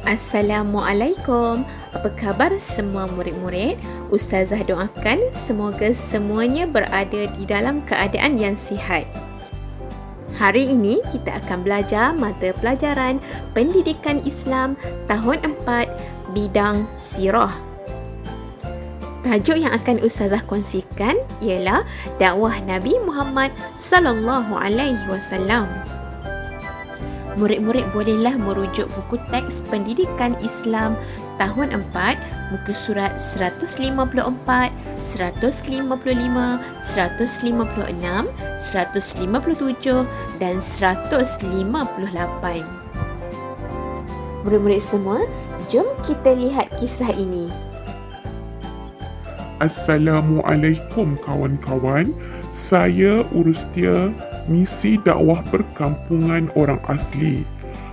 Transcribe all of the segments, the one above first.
Assalamualaikum. Apa khabar semua murid-murid? Ustazah doakan semoga semuanya berada di dalam keadaan yang sihat. Hari ini kita akan belajar mata pelajaran Pendidikan Islam tahun 4 bidang sirah. Tajuk yang akan ustazah kongsikan ialah dakwah Nabi Muhammad sallallahu alaihi wasallam. Murid-murid bolehlah merujuk buku teks Pendidikan Islam tahun 4, muka surat 154, 155, 156, 157 dan 158. Murid-murid semua, jom kita lihat kisah ini. Assalamualaikum kawan-kawan. Saya Urustia, misi dakwah perkampungan orang asli.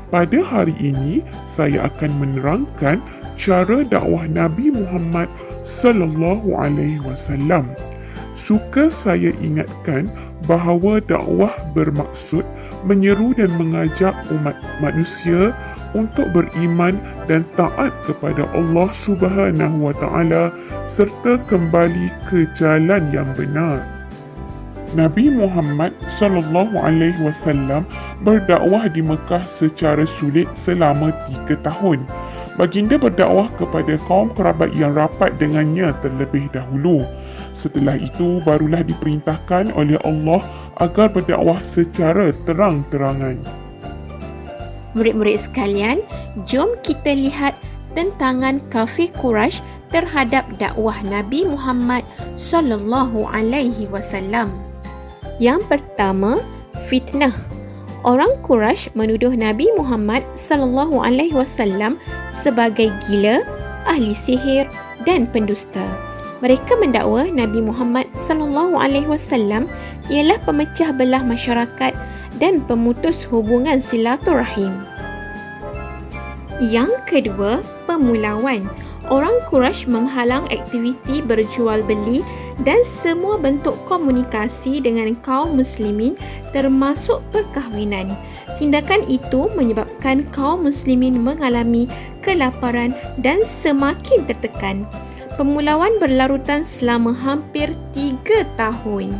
Pada hari ini, saya akan menerangkan cara dakwah Nabi Muhammad sallallahu alaihi wasallam. Suka saya ingatkan bahawa dakwah bermaksud menyeru dan mengajak umat manusia untuk beriman dan taat kepada Allah Subhanahu wa taala serta kembali ke jalan yang benar. Nabi Muhammad sallallahu alaihi wasallam berdakwah di Mekah secara sulit selama 3 tahun. Baginda berdakwah kepada kaum kerabat yang rapat dengannya terlebih dahulu. Setelah itu barulah diperintahkan oleh Allah agar berdakwah secara terang-terangan. Murid-murid sekalian, jom kita lihat tentangan kafir Quraisy terhadap dakwah Nabi Muhammad sallallahu alaihi wasallam. Yang pertama, fitnah. Orang Quraisy menuduh Nabi Muhammad sallallahu alaihi wasallam sebagai gila, ahli sihir dan pendusta. Mereka mendakwa Nabi Muhammad sallallahu alaihi wasallam ialah pemecah belah masyarakat dan pemutus hubungan silaturahim. Yang kedua, pemulauan. Orang Quraisy menghalang aktiviti berjual beli dan semua bentuk komunikasi dengan kaum muslimin termasuk perkahwinan. Tindakan itu menyebabkan kaum muslimin mengalami kelaparan dan semakin tertekan. Pemulauan berlarutan selama hampir 3 tahun.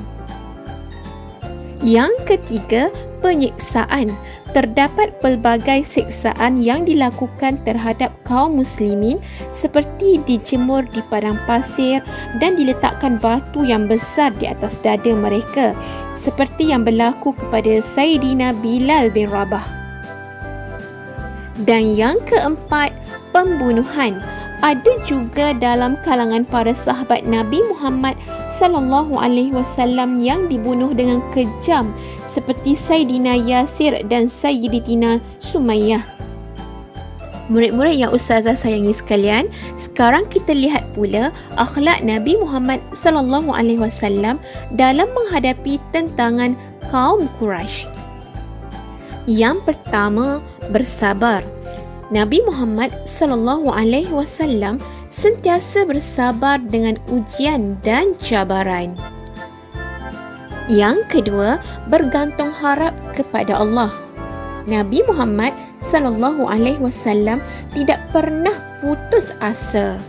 Yang ketiga, penyiksaan. Terdapat pelbagai siksaan yang dilakukan terhadap kaum muslimin seperti dijemur di padang pasir dan diletakkan batu yang besar di atas dada mereka seperti yang berlaku kepada Sayyidina Bilal bin Rabah. Dan yang keempat, pembunuhan. Ada juga dalam kalangan para sahabat Nabi Muhammad sallallahu alaihi wasallam yang dibunuh dengan kejam seperti Sayyidina Yasir dan Sayyidatina Sumayyah. Murid-murid yang ustazah sayangi sekalian, sekarang kita lihat pula akhlak Nabi Muhammad sallallahu alaihi wasallam dalam menghadapi tentangan kaum Quraisy. Yang pertama, bersabar. Nabi Muhammad sallallahu alaihi wasallam sentiasa bersabar dengan ujian dan cabaran. Yang kedua, bergantung harap kepada Allah. Nabi Muhammad sallallahu alaihi wasallam tidak pernah putus asa.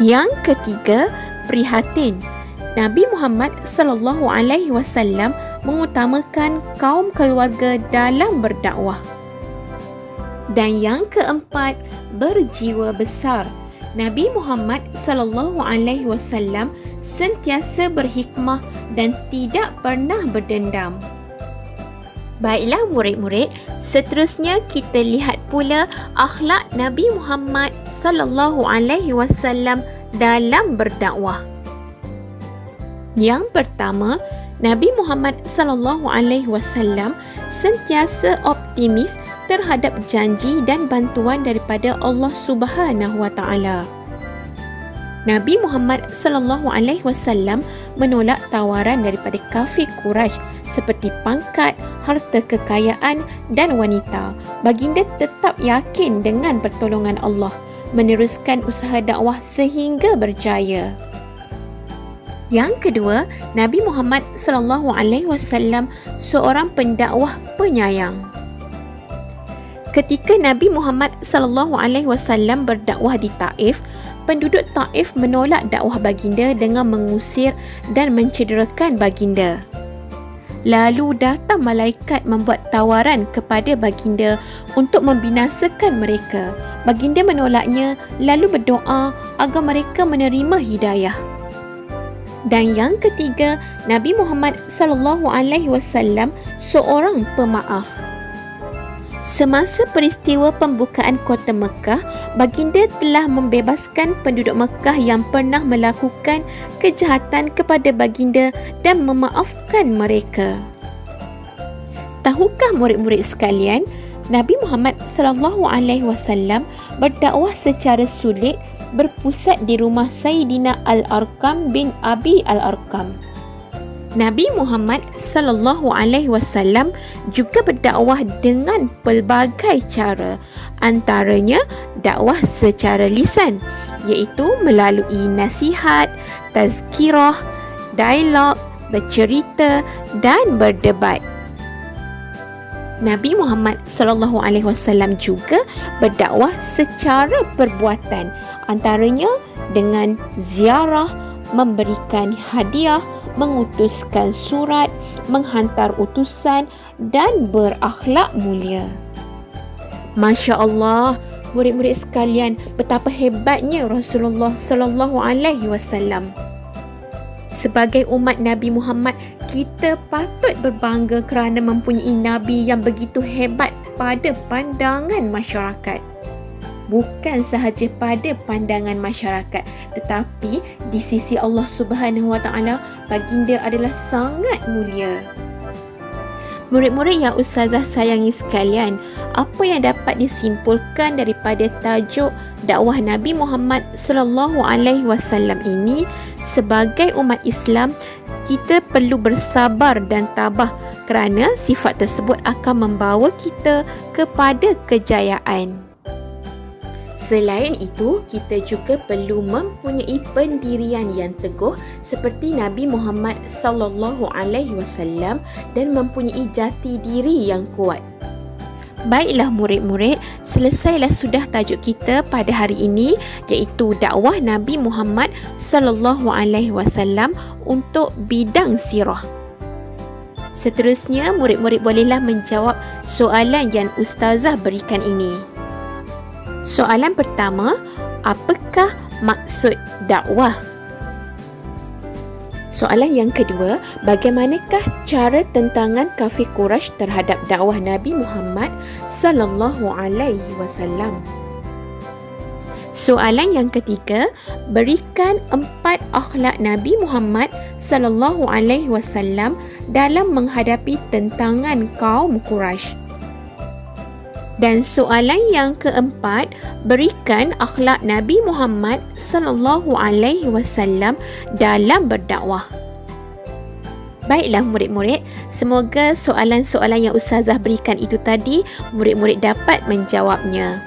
Yang ketiga, prihatin. Nabi Muhammad sallallahu alaihi wasallam mengutamakan kaum keluarga dalam berdakwah. Dan yang keempat, berjiwa besar. Nabi Muhammad sallallahu alaihi wasallam sentiasa berhikmah dan tidak pernah berdendam. Baiklah murid-murid, seterusnya kita lihat pula akhlak Nabi Muhammad sallallahu alaihi wasallam dalam berdakwah. Yang pertama, Nabi Muhammad sallallahu alaihi wasallam sentiasa optimis terhadap janji dan bantuan daripada Allah Subhanahu wa taala. Nabi Muhammad sallallahu alaihi wasallam menolak tawaran daripada kafir Quraisy seperti pangkat, harta kekayaan dan wanita. Baginda tetap yakin dengan pertolongan Allah, meneruskan usaha dakwah sehingga berjaya. Yang kedua, Nabi Muhammad sallallahu alaihi wasallam seorang pendakwah penyayang. Ketika Nabi Muhammad sallallahu alaihi wasallam berdakwah di Taif, penduduk Taif menolak dakwah baginda dengan mengusir dan mencederakan baginda. Lalu datang malaikat membuat tawaran kepada baginda untuk membinasakan mereka. Baginda menolaknya lalu berdoa agar mereka menerima hidayah. Dan yang ketiga, Nabi Muhammad sallallahu alaihi wasallam seorang pemaaf. Semasa peristiwa pembukaan kota Mekah, baginda telah membebaskan penduduk Mekah yang pernah melakukan kejahatan kepada baginda dan memaafkan mereka. Tahukah murid-murid sekalian, Nabi Muhammad sallallahu alaihi wasallam berdakwah secara sulit berpusat di rumah Sayyidina Al-Arqam bin Abi Al-Arqam. Nabi Muhammad sallallahu alaihi wasallam juga berdakwah dengan pelbagai cara, antaranya dakwah secara lisan, iaitu melalui nasihat, tazkirah, dialog, bercerita dan berdebat. Nabi Muhammad sallallahu alaihi wasallam juga berdakwah secara perbuatan, antaranya dengan ziarah, memberikan hadiah, mengutuskan surat, menghantar utusan dan berakhlak mulia. Masya Allah, murid-murid sekalian, betapa hebatnya Rasulullah sallallahu alaihi wasallam. Sebagai umat Nabi Muhammad, kita patut berbangga kerana mempunyai Nabi yang begitu hebat pada pandangan masyarakat. Bukan sahaja pada pandangan masyarakat, tetapi di sisi Allah Subhanahu Wa Taala, baginda adalah sangat mulia. Murid-murid yang Ustazah sayangi sekalian, apa yang dapat disimpulkan daripada tajuk dakwah Nabi Muhammad sallallahu alaihi wasallam ini? Sebagai umat Islam, kita perlu bersabar dan tabah kerana sifat tersebut akan membawa kita kepada kejayaan. Selain itu, kita juga perlu mempunyai pendirian yang teguh seperti Nabi Muhammad sallallahu alaihi wasallam dan mempunyai jati diri yang kuat. Baiklah murid-murid, selesailah sudah tajuk kita pada hari ini, iaitu dakwah Nabi Muhammad sallallahu alaihi wasallam untuk bidang sirah. Seterusnya, murid-murid bolehlah menjawab soalan yang Ustazah berikan ini. Soalan pertama, apakah maksud dakwah? Soalan yang kedua, bagaimanakah cara tentangan kafir Quraisy terhadap dakwah Nabi Muhammad sallallahu alaihi wasallam? Soalan yang ketiga, berikan 4 akhlak Nabi Muhammad sallallahu alaihi wasallam dalam menghadapi tentangan kaum Quraisy. Dan soalan yang keempat, berikan akhlak Nabi Muhammad sallallahu alaihi wasallam dalam berdakwah. Baiklah murid-murid, semoga soalan-soalan yang Ustazah berikan itu tadi murid-murid dapat menjawabnya.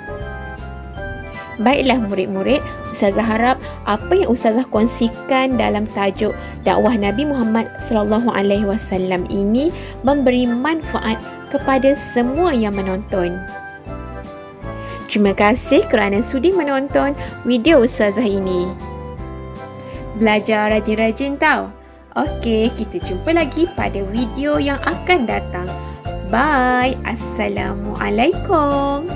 Baiklah murid-murid, Ustazah harap apa yang Ustazah kongsikan dalam tajuk dakwah Nabi Muhammad sallallahu alaihi wasallam ini memberi manfaat kepada semua yang menonton. Terima kasih kerana sudi menonton video Ustazah ini. Belajar rajin-rajin tau. Okey, kita jumpa lagi pada video yang akan datang. Bye. Assalamualaikum.